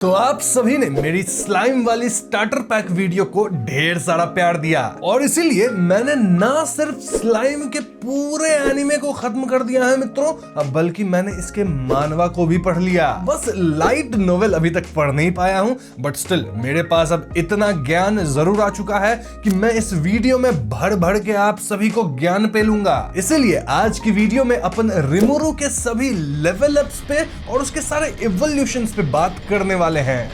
तो आप सभी ने मेरी स्लाइम वाली स्टार्टर पैक वीडियो को ढेर सारा प्यार दिया और इसीलिए मैंने ना सिर्फ स्लाइम के पूरे एनिमे को खत्म कर दिया है मित्रों, बल्कि मैंने इसके मानवा को भी पढ़ लिया। बस लाइट नोवेल अभी तक पढ़ नहीं पाया हूं, बट स्टिल मेरे पास अब इतना ज्ञान जरूर आ चुका है कि मैं इस वीडियो में भर भर के आप सभी को ज्ञान पेलूंगा। इसीलिए आज की वीडियो में अपन रिमुरु के सभी लेवल अप्स पे और उसके सारे इवोल्यूशंस पे बात करने वाले हैं।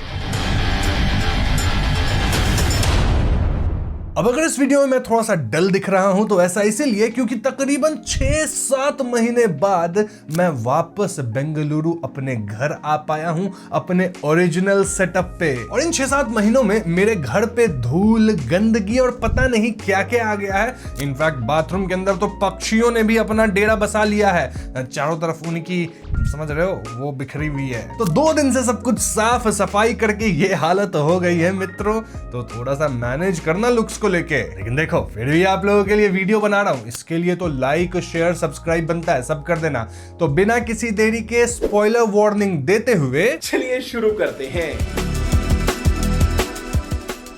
अब अगर इस वीडियो में मैं थोड़ा सा डल दिख रहा हूं तो ऐसा इसीलिए क्योंकि तकरीबन 6-7 महीने बाद मैं वापस बेंगलुरु अपने घर आ पाया हूं अपने ओरिजिनल सेटअप पे। और इन 6-7 महीनों में मेरे घर पे धूल, गंदगी और पता नहीं क्या क्या आ गया है। इनफैक्ट बाथरूम के अंदर तो पक्षियों ने भी अपना डेरा बसा लिया है, चारों तरफ उनकी, समझ रहे हो, वो बिखरी हुई है। तो 2 दिन से सब कुछ साफ सफाई करके ये हालत हो गई है मित्रों, तो थोड़ा सा मैनेज करना लुक्स को लेके। लेकिन देखो फिर भी आप लोगों के लिए वीडियो बना रहा हूं, इसके लिए तो लाइक, शेयर, सब्सक्राइब बनता है, सब कर देना। तो बिना किसी देरी के स्पॉइलर वार्निंग देते हुए चलिए शुरू करते हैं।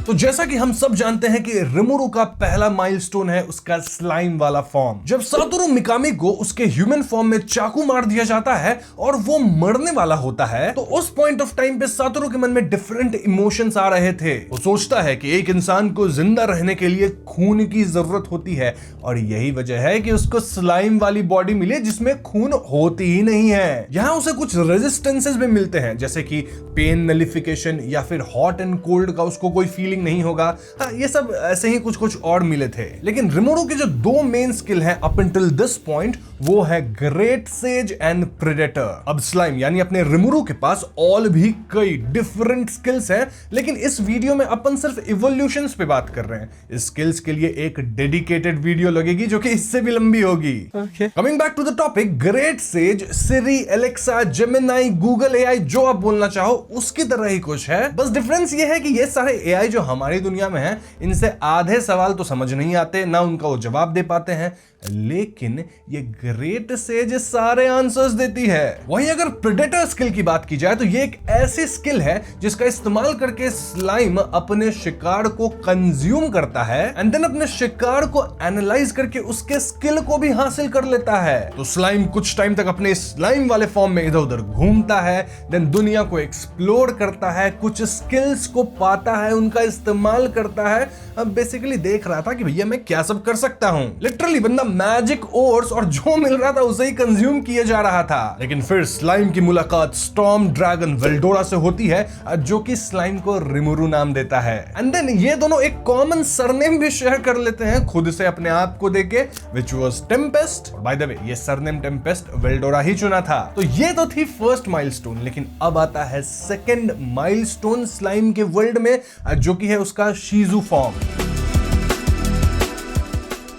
तो जैसा कि हम सब जानते हैं कि रिमुरु का पहला माइलस्टोन है उसका स्लाइम वाला फॉर्म। जब सातोरु मिकामी को उसके ह्यूमन फॉर्म में चाकू मार दिया जाता है और वो मरने वाला होता है, तो उस पॉइंट ऑफ टाइम पे सातोरु के मन में डिफरेंट इमोशंस आ रहे थे। वो सोचता है कि एक इंसान को जिंदा रहने के लिए खून की जरूरत होती है और यही वजह है कि उसको स्लाइम वाली बॉडी मिले जिसमें खून होती ही नहीं है। यहाँ उसे कुछ रेजिस्टेंसेस भी मिलते हैं, जैसे कि पेन नलिफिकेशन या फिर हॉट एंड कोल्ड का उसको कोई फीलिंग नहीं होगा। हाँ, ये सब ऐसे ही कुछ कुछ और मिले थे। लेकिन रिमुरु के जो 2 मेन स्किल हैं अप टिल दिस पॉइंट, वो है ग्रेट सेज एंड प्रेडेटर। अब स्लाइम यानी अपने रिमुरु के पास और भी कई डिफरेंट स्किल्स हैं, लेकिन इस वीडियो में अपन सिर्फ इवोल्यूशंस पे बात कर रहे हैं। इस स्किल्स के लिए एक डेडिकेटेड वीडियो लगेगी जो कि इससे भी लंबी होगी। Coming back to the topic, great sage Siri, Alexa, Gemini, Google AI, जो आप बोलना चाहो उसकी तरह ही कुछ है। बस डिफरेंस ये है कि ये सारे एआई जो हमारी दुनिया में है, इनसे आधे सवाल तो समझ नहीं आते, ना उनका वो जवाब दे पाते हैं, लेकिन ये ग्रेट सेज सारे आंसर्स देती है। वहीं अगर प्रेडेटर स्किल की बात की जाए तो ये एक ऐसी स्किल है जिसका इस्तेमाल करके स्लाइम अपने शिकार को कंज्यूम करता है एंड देन अपने शिकार को एनालाइज करके उसके स्किल को भी हासिल कर लेता है। तो स्लाइम कुछ टाइम तक अपने स्लाइम वाले फॉर्म में इधर उधर घूमता है, देन दुनिया को एक्सप्लोर करता है, कुछ स्किल्स को पाता है, उनका इस्तेमाल करता है। अब बेसिकली देख रहा था कि भैया मैं क्या सब कर सकता हूं। लिटरली बंदा मैजिक ओर्स और जो मिल रहा था उसे ही कंज्यूम किए जा रहा था। लेकिन फिर स्लाइम की मुलाकात स्टॉर्म ड्रैगन वेल्डोरा से होती है, जो कि स्लाइम को रिमुरु नाम देता है। एंड देन ये दोनों एक कॉमन सरनेम भी शेयर कर लेते हैं खुद से अपने आप को देके, which was Tempest. By the way ये सरनेम टेम्पेस्ट वेल्डोरा ही चुना था। तो ये तो थी फर्स्ट माइलस्टोन, लेकिन अब आता है सेकंड माइलस्टोन स्लाइम के वर्ल्ड में, जो कि है उसका शीजू फॉर्म।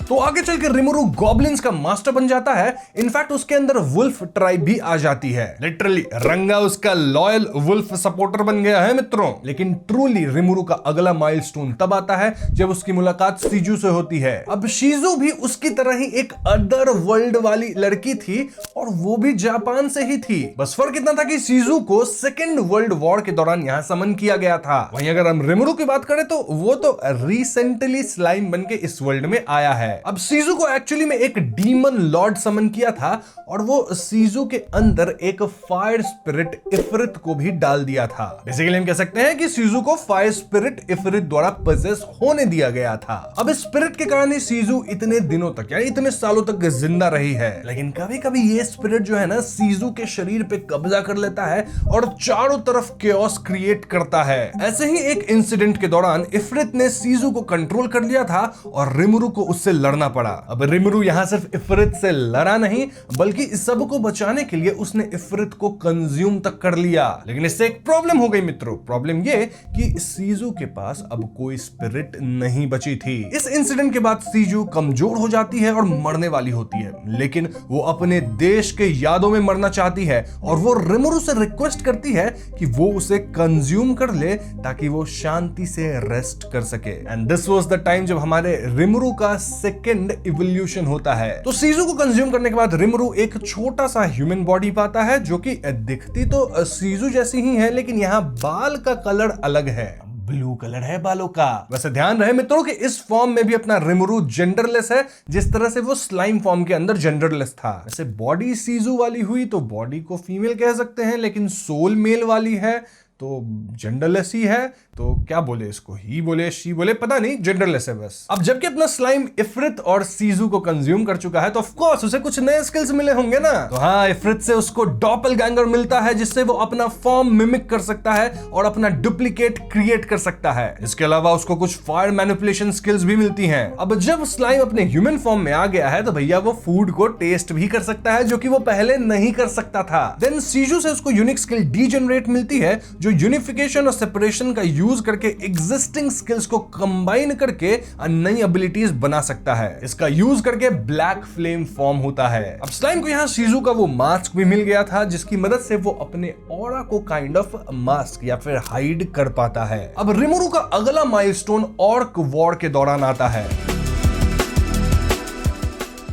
तो आगे चलकर रिमुरु गॉब्लिन्स का मास्टर बन जाता है। इनफैक्ट उसके अंदर वुल्फ ट्राइब भी आ जाती है। लिटरली रंगा उसका लॉयल वुल्फ सपोर्टर बन गया है मित्रों। लेकिन ट्रूली रिमुरु का अगला माइलस्टोन तब आता है जब उसकी मुलाकात सीजू से होती है। अब शीजू भी उसकी तरह ही एक अदर वर्ल्ड वाली लड़की थी और वो भी जापान से ही थी। बस फर्क इतना था कि शीजू को सेकेंड वर्ल्ड वॉर के दौरान यहाँ समन किया गया था। वहीं अगर हम रिमुरु की बात करें तो वो तो रिसेंटली स्लाइम बन के इस वर्ल्ड में आया है। अब सीजू को एक्चुअली में एक डीमन लॉर्ड समन किया था और वो सीजू के अंदर एक फायर स्पिरिट इफरित को भी डाल दिया था। बेसिकली हम कह सकते हैं कि सीजू को फायर स्पिरिट इफरित द्वारा पजेस होने दिया गया था। अब इस स्पिरिट के कारण ही सीजू इतने दिनों तक यानी इतने सालों तक जिंदा रही है। लेकिन कभी कभी ये स्पिरिट जो है ना सीजू के शरीर पे कब्जा कर लेता है और चारों तरफ केओस क्रिएट करता है। ऐसे ही एक इंसिडेंट के दौरान इफरित ने सीजू को कंट्रोल कर लिया था और रिमुरु को उससे लड़ना पड़ा। अब रिमुरु यहां सिर्फ इफरित से लड़ा नहीं, बल्कि इस सब को बचाने के लिए उसने इफरित को कंज्यूम तक कर लिया। लेकिन इससे एक प्रॉब्लम हो गई मित्रों। प्रॉब्लम ये कि सीजू के पास अब कोई स्पिरिट नहीं बची थी। इस इंसिडेंट के बाद सीजू कमजोर हो जाती है और मरने वाली होती है, लेकिन वो अपने देश के यादों में मरना चाहती है और वो रिमुरु से रिक्वेस्ट करती है कि वो उसे कंज्यूम कर ले ताकि वो शांति से रेस्ट कर सके। And this was the time जब हमारे रिमुरु का सेकंड इवोल्यूशन होता है। तो सीजू को कंज्यूम करने के बाद रिमरू एक छोटा सा ह्यूमन बॉडी पाता है, जो कि दिखती तो सीजू जैसी ही है, लेकिन यहाँ बाल का कलर अलग है, ब्लू कलर है बालों का। वैसे ध्यान रहे मित्रों कि इस फॉर्म में भी अपना रिमरू जेंडरलेस है, जिस तरह से वो स्लाइम फॉर्म के अंदर जेंडरलेस था। वैसे बॉडी सीजू वाली हुई तो बॉडी को फीमेल कह सकते हैं, लेकिन सोल मेल वाली है तो जेंडरलेस ही है। तो क्या बोले इसको, ही बोले शी बोले, पता नहीं, जेंडरलेस है बस। अब जबकि अपना स्लाइम इफ्रित और सीजू को कंज्यूम कर चुका है तो ऑफ कोर्स उसे कुछ नए स्किल्स मिले होंगे ना। तो हाँ, इफ्रित से उसको डॉपलगैंगर मिलता है, जिससे वो अपना फॉर्म मिमिक कर सकता है और अपना डुप्लीकेट क्रिएट कर सकता है। इसके अलावा उसको कुछ फायर मैनिपुलेशन स्किल्स भी मिलती हैं। अब जब स्लाइम अपने ह्यूमन फॉर्म में आ गया है तो भैया वो फूड को टेस्ट भी कर सकता है, जो कि वो पहले नहीं कर सकता था। देन सीजू से उसको यूनिक स्किल डीजेनरेट मिलती है, जो यूनिफिकेशन और सेपरेशन का यूज करके एग्जिस्टिंग स्किल्स को कंबाइन करके नई एबिलिटीज बना सकता है। इसका यूज करके ब्लैक फ्लेम फॉर्म होता है। अब स्लाइम को यहाँ सीजू का वो मास्क भी मिल गया था, जिसकी मदद से वो अपने ऑरा को काइंड ऑफ मास्क या फिर हाइड कर पाता है। अब रिमरू का अगला माइलस्टोन ऑर्क वॉर के दौरान आता है।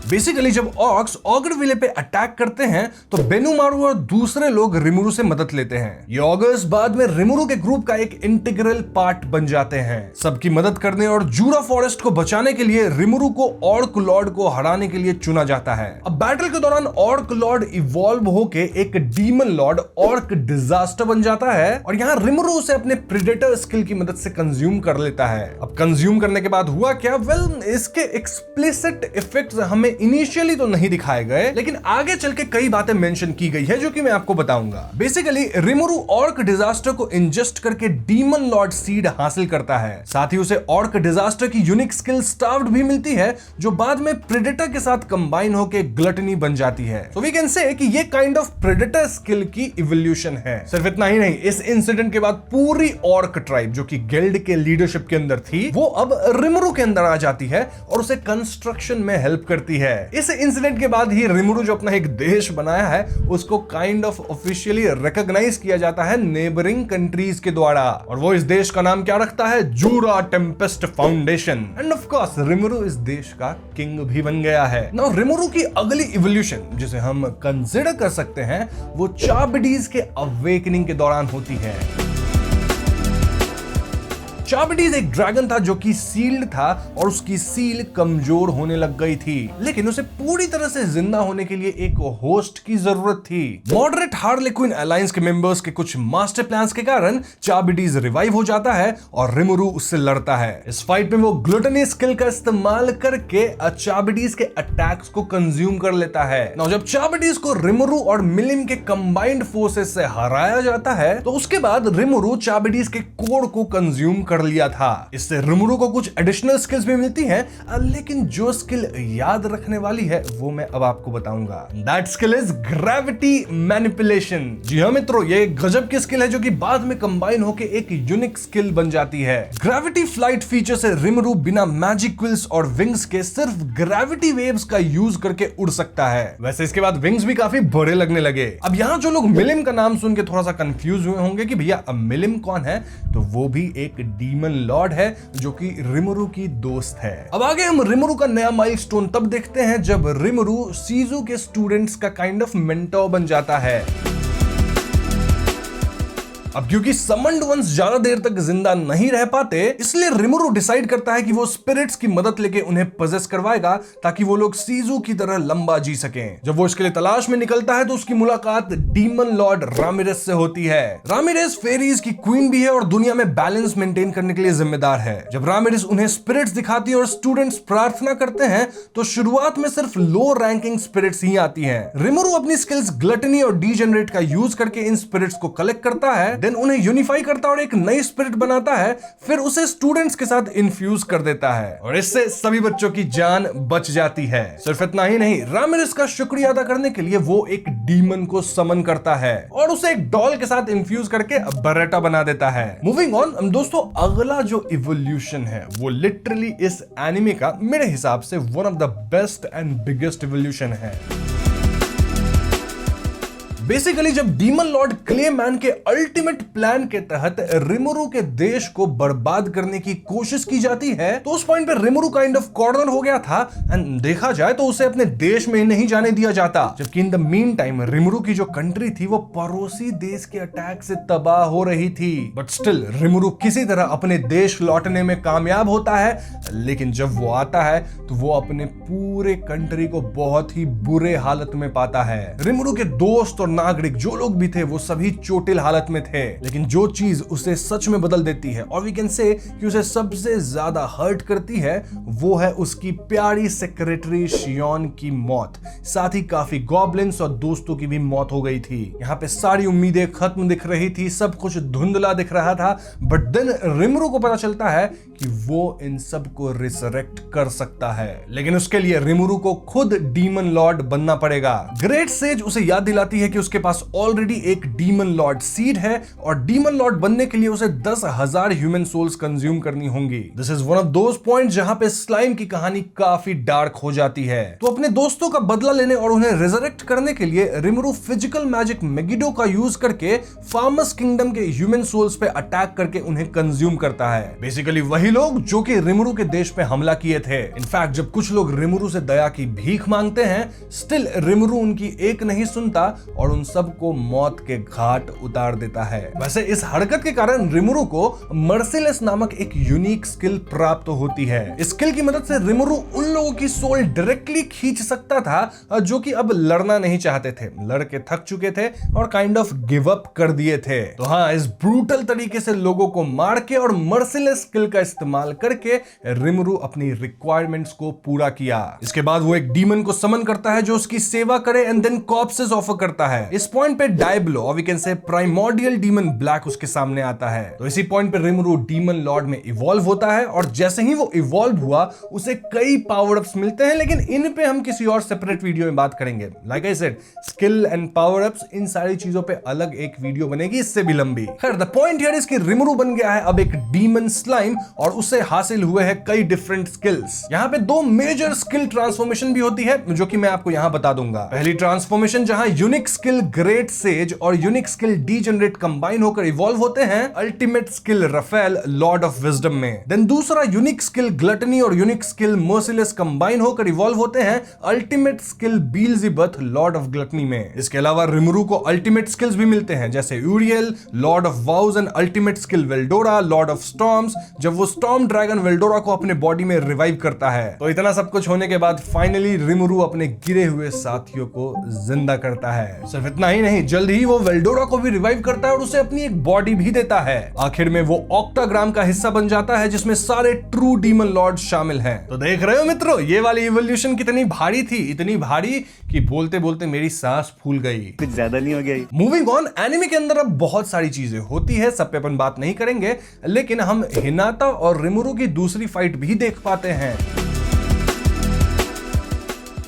बेसिकली जब ऑर्क्स ऑगरविले पे अटैक करते हैं तो बेनुमारू और दूसरे लोग रिमुरु से मदद लेते हैं। ये ऑगर्स बाद में रिमुरु के ग्रुप का एक इंटीग्रल पार्ट बन जाते हैं। सबकी मदद करने और जूरा फॉरेस्ट को बचाने के लिए रिमुरु को ऑर्क लॉर्ड को हराने के लिए चुना जाता है। अब बैटल के दौरान ऑर्क लॉर्ड इवॉल्व होके एक डीमन लॉर्ड ऑर्क डिजास्टर बन जाता है और यहाँ रिमुरु उसे अपने प्रेडेटर स्किल की मदद से कंज्यूम कर लेता है। अब कंज्यूम करने के बाद हुआ क्या? इसके एक्सप्लिसिट इफेक्ट्स हमें इनिशियली तो नहीं दिखाए गए, लेकिन आगे चल के कई बातें मेंशन की गई है जो कि मैं आपको बताऊंगा। बेसिकली रिमुरु ऑर्क डिजास्टर को इंजेस्ट करके डीमन लॉर्ड सीड हासिल करता है। साथ ही उसे ऑर्क डिजास्टर की यूनिक स्किल स्टार्व्ड भी मिलती है, जो बाद में प्रेडेटर के साथ कंबाइन होकर ग्लटनी बन जाती है। तो वी कैन से कि ये काइंड ऑफ प्रेडेटर स्किल की इवोल्यूशन है। सिर्फ इतना ही नहीं, इस इंसिडेंट के बाद पूरी ऑर्क ट्राइब जो कि गिल्ड के लीडरशिप के अंदर थी, वो अब रिमुरु के अंदर आ जाती है और उसे कंस्ट्रक्शन में हेल्प करती है। इस इंसिडेंट के बाद ही रिमुरु जो अपना एक देश बनाया है उसको काइंड ऑफ ऑफिशियली रिकॉग्नाइज किया जाता है नेबरिंग कंट्रीज के द्वारा, और वो इस देश का नाम क्या रखता है? Jura Tempest foundation. And of course Rimuru इस देश का किंग भी बन गया है। नाउ रिमुरु की अगली इवोल्यूशन जिसे हम कंसिडर कर सकते हैं वो चाबडीज के अवेकनिंग के दौरान होती है। चाबडीज एक ड्रैगन था जो कि सील्ड था और उसकी सील कमजोर होने लग गई थी, लेकिन उसे पूरी तरह से जिंदा होने के लिए एक होस्ट की जरूरत थी। मॉडरेट हार्लेक्विन अलायंस के मेंबर्स के कुछ मास्टर प्लान्स के कारण चाबडीज रिवाइव हो जाता है और रिमुरु उससे लड़ता है। इस फाइट में वो ग्लूटनी स्किल का इस्तेमाल करके चाबडीज के अटैक्स को कंज्यूम कर लेता है। नाउ जब चाबडीज को रिमुरु और मिलिम के कंबाइंड फोर्सेस से हराया जाता है तो उसके बाद रिमुरु चाबडीज के कोर को कंज्यूम कर लिया था। इससे रिमुरु को कुछ एडिशनल स्किल्स भी मिलती हैं, लेकिन जो स्किल याद रखने वाली है वो मैं अब आपको बताऊंगा। That skill is gravity manipulation. जी हाँ मित्रों, ये गजब की स्किल है जो कि बाद में कंबाइन होकर एक यूनिक स्किल बन जाती है। ग्रेविटी फ्लाइट फीचर से रिमुरु बिना मैजिक क्विल्स और विंग्स के सिर्फ ग्रेविटी वेव्स का यूज करके उड़ सकता है। वैसे इसके बाद विंग्स भी काफी बड़े लगने लगे। अब यहाँ जो लोग मिलिम का नाम सुन के थोड़ा सा कंफ्यूज हुए होंगे कि भैया मिलिम कौन है, तो वो भी एक डीमन लॉर्ड है जो कि रिमुरु की दोस्त है। अब आगे हम रिमुरु का नया माइलस्टोन तब देखते हैं जब रिमुरु सीजू के स्टूडेंट्स का काइंड ऑफ मेंटर बन जाता है। अब क्योंकि समन्ड वंस ज्यादा देर तक जिंदा नहीं रह पाते, इसलिए रिमुरु डिसाइड करता है कि वो स्पिरिट्स की मदद लेके उन्हें पजेस करवाएगा ताकि वो लोग सीजू की तरह लंबा जी सकें। जब वो इसके लिए तलाश में निकलता है तो उसकी मुलाकात डीमन लॉर्ड रामिरेस से होती है। रामिरेस फेरीज की क्वीन भी है और दुनिया में बैलेंस मेंटेन करने के लिए जिम्मेदार है। जब रामिरेस उन्हें स्पिरिट्स दिखाती है और स्टूडेंट्स प्रार्थना करते हैं तो शुरुआत में सिर्फ लो रैंकिंग स्पिरिट्स ही आती हैं। रिमुरु अपनी स्किल्स ग्लटनी और डीजेनरेट का यूज करके इन स्पिरिट्स को कलेक्ट करता है, देन उन्हें यूनिफाई करता और एक नई स्पिरिट बनाता है, फिर उसे स्टूडेंट्स के साथ इन्फ्यूज कर देता है और इससे सभी बच्चों की जान बच जाती है। सिर्फ इतना ही नहीं, रामिरेस का शुक्रिया अदा करने के लिए वो एक डीमन को समन करता है और उसे एक डॉल के साथ इन्फ्यूज करके बरेटा बना देता है। मूविंग ऑन दोस्तों, अगला जो इवोल्यूशन है वो लिटरली इस एनिमे का मेरे हिसाब से one of the best and biggest evolution है। बेसिकली जब डीमन लॉर्ड क्लेमैन के अल्टीमेट प्लान के तहत रिमुरु के देश को बर्बाद करने की कोशिश की जाती है, तो उस पॉइंट पे रिमुरु काइंड ऑफ कॉर्नर हो गया था एंड देखा जाए तो उसे अपने देश में नहीं जाने दिया जाता। जबकि इन द मीन टाइम रिमुरु की जो कंट्री थी वो पड़ोसी देश के अटैक से तबाह हो रही थी। बट स्टिल रिमुरु किसी तरह अपने देश लौटने में कामयाब होता है, लेकिन जब वो आता है तो वो अपने पूरे कंट्री को बहुत ही बुरे हालत में पाता है। रिमुरु के दोस्त और नागरिक जो लोग भी थे वो सभी चोटिल हालत में थे, लेकिन जो चीज उसे सच में बदल देती है और वी कैन से कि उसे सबसे ज्यादा हर्ट करती है वो है उसकी प्यारी सेक्रेटरी शियोन की मौत। साथ ही काफी गॉब्लिन्स और दोस्तों की भी मौत हो गई थी। यहाँ पे सारी उम्मीदें खत्म दिख रही थी, सब कुछ धुंधला दिख रहा था। बट देन रिमुरु को पता चलता है कि वो इन सब को रिसरेक्ट कर सकता है, लेकिन उसके लिए रिमुरु को खुद डीमन लॉर्ड बनना पड़ेगा। ग्रेट सेज उसे याद दिलाती है कि उसके पास ऑलरेडी एक डीमन लॉर्ड सीड है और डीमन लॉर्ड बनने के लिए उसे 10,000 ह्यूमन सोल्स कंज्यूम करनी होंगी। This is one of those point जहां पे स्लाइम की कहानी काफी डार्क हो जाती है। तो अपने दोस्तों का बदला लेने और उन्हें रिजरेक्ट करने के लिए रिमुरु फिजिकल मैजिक मेगिडो का यूज करके फार्मस किंगडम के ह्यूमन सोल्स पे अटैक करके उन्हें कंज्यूम करता है। बेसिकली वही लोग जो कि रिमुरु के देश पे हमला किए थे। इनफैक्ट जब कुछ लोग रिमुरु से दया की भीख मांगते हैं, स्टिल रिमुरु उनकी एक नहीं सुनता और उन सबको मौत के घाट उतार देता है। वैसे इस हरकत के कारण रिमुरु को मर्सिलेस नामक एक यूनिक स्किल प्राप्त होती है। इस स्किल की मदद से रिमुरु उन लोगों की सोल डायरेक्टली खींच सकता था जो कि अब लड़ना नहीं चाहते थे, लड़ के थक चुके थे और काइंड ऑफ गिव अप कर दिए थे। तो हाँ, इस ब्रूटल तरीके से लोगों को मार के और मर्सिलेस स्किल का इस्तेमाल करके रिमुरु अपनी रिक्वायरमेंट्स को पूरा किया। इसके बाद वो एक डीमन को समन करता है जो उसकी सेवा करे एंड देन कॉर्प्सेस ऑफर करता है। इस पॉइंट पे डायब्लो और we can say primordial demon black उसके सामने आता है। तो इसी पॉइंट पे रिमुरु डीमन लॉर्ड में इवॉल्व होता है और जैसे ही वो इवॉल्व हुआ उसे कई पावर अप्स मिलते हैं, लेकिन इन पे हम किसी और सेपरेट वीडियो में बात करेंगे। Like I said, skill and power ups, इन सारी चीजों पे अलग एक वीडियो बनेगी, इससे भी लंबी। खैर, द पॉइंट हियर इज कि रिमुरु बन गया है अब एक डीमन स्लाइम और उसे हासिल हुए हैं कई डिफरेंट स्किल्स। यहाँ पे 2 मेजर स्किल ट्रांसफॉर्मेशन भी होती है जो कि मैं आपको यहाँ बता दूंगा। पहली ट्रांसफॉर्मेशन जहां यूनिक स्किल ग्रेट सेज और यूनिक स्किल डीजेनरेट कंबाइन होकर इवॉल्व होते हैं ultimate skill Raphael lord of wisdom में। देन दूसरा यूनिक स्किल ग्लटनी और यूनिक स्किल मर्सिलेस कंबाइन होकर इवॉल्व होते हैं ultimate skill Beelzebuth lord of gluttony में। इसके अलावा रिमुरु को अल्टीमेट स्किल्स भी मिलते हैं जैसे Uriel lord of vows and ultimate skill Veldora lord of storms, जब वो स्टॉर्म ड्रैगन वेल्डोरा को अपने बॉडी में रिवाइव करता है। तो इतना सब कुछ होने के बाद फाइनली रिमुरु अपने गिरे हुए साथियों को जिंदा करता है। सिर्फ इतना ही नहीं, जल्द ही वो वेल्डोरा को भी रिवाइव करता है और उसे अपनी एक बॉडी भी देता है। आखिर में वो ऑक्टाग्राम का हिस्सा बन जाता है जिसमें सारे ट्रू डीमन लॉर्ड शामिल हैं। तो देख रहे हो मित्रों, ये वाली इवोल्यूशन कितनी भारी थी, इतनी भारी कि बोलते बोलते मेरी सांस फूल गई। कुछ ज्यादा नहीं हो गया? मूविंग ऑन, एनिमे के अंदर अब बहुत सारी चीजें होती है, सब पे अपन बात नहीं करेंगे, लेकिन हम हिनाता और रिमुरु की दूसरी फाइट भी देख पाते हैं।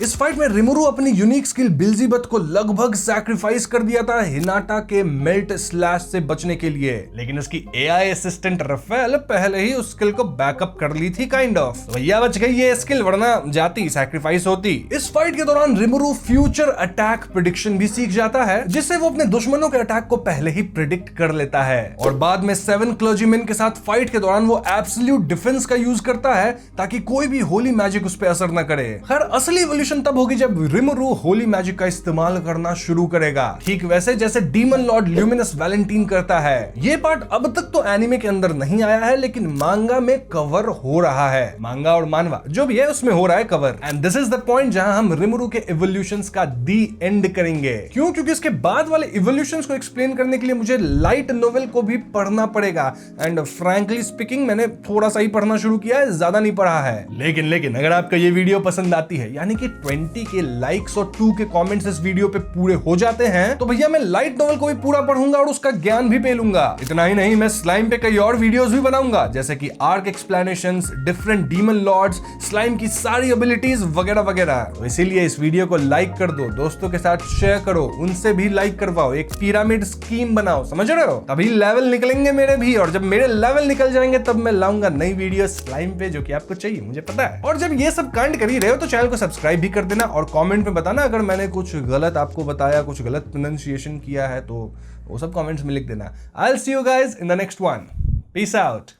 इस फाइट में रिमुरु अपनी यूनिक स्किल बील्ज़ेबथ को लगभग सैक्रिफाइस कर दिया था हिनाटा के मेल्ट स्लैश से बचने के लिए, लेकिन उसकी एआई असिस्टेंट रफेल पहले ही उस स्किल को बैकअप कर ली थी काइंड ऑफ। तो भैया बच गई ये स्किल, वरना जाती सैक्रिफाइस होती। इस फाइट के दौरान रिमुरु फ्यूचर अटैक प्रेडिक्शन भी सीख जाता है, जिससे वो अपने दुश्मनों के अटैक को पहले ही प्रिडिक्ट कर लेता है और बाद में 7 क्लर्जीमैन के साथ फाइट के दौरान वो एब्सोल्यूट डिफेंस का यूज करता है ताकि कोई भी होली मैजिक उस पर असर न करे। खैर, असली इवोल्यूशन तब होगी जब रिमुरु होली मैजिक का इस्तेमाल करना शुरू करेगा, ठीक वैसे जैसे डीमन लॉर्ड ल्यूमिनस वैलेंटाइन करता है। ये पार्ट अब तक तो एनिमे के अंदर नहीं आया है, लेकिन मांगा में कवर हो रहा है। मांगा और मानवा जो भी है उसमें हो रहा है cover. And this is the point जहां हम रिमुरु के इवोल्यूशंस का दी एंड करेंगे। क्यों? क्योंकि इसके बाद वाले इवोल्यूशंस को एक्सप्लेन करने के लिए मुझे लाइट नोवेल को भी पढ़ना पड़ेगा। एंड फ्रैंकली स्पीकिंग, मैंने थोड़ा सा ही पढ़ना शुरू किया है, ज्यादा नहीं पढ़ा है। लेकिन अगर आपका ये वीडियो पसंद आती है, यानी कि 20 के लाइक्स और 2 के कमेंट्स इस वीडियो पे पूरे हो जाते हैं, तो भैया मैं लाइट नोवेल को भी पूरा पढ़ूंगा और उसका ज्ञान भी पेलूंगा। इतना ही नहीं, मैं स्लाइम पे कई और वीडियोस भी बनाऊंगा, जैसे कि arc explanations, different demon lords, slime की सारी एबिलिटीज वगैरह वगैरह। तो इसीलिए इस वीडियो को लाइक कर दो, दोस्तों के साथ शेयर करो, उनसे भी लाइक करवाओ, एक पिरामिड स्कीम बनाओ, समझ रहे हो? तभी लेवल निकलेंगे मेरे भी, और जब मेरे लेवल निकल जाएंगे तब मैं लाऊंगा नई वीडियो स्लाइम पे, जो कि आपको चाहिए, मुझे पता है। और जब ये सब कांड कर ही रहे हो तो चैनल को सब्सक्राइब भी भी कर देना और कमेंट में बताना अगर मैंने कुछ गलत आपको बताया, कुछ गलत प्रोनाउंसिएशन किया है तो वो सब कमेंट्स में लिख देना। I will see you guys in the next one. Peace out.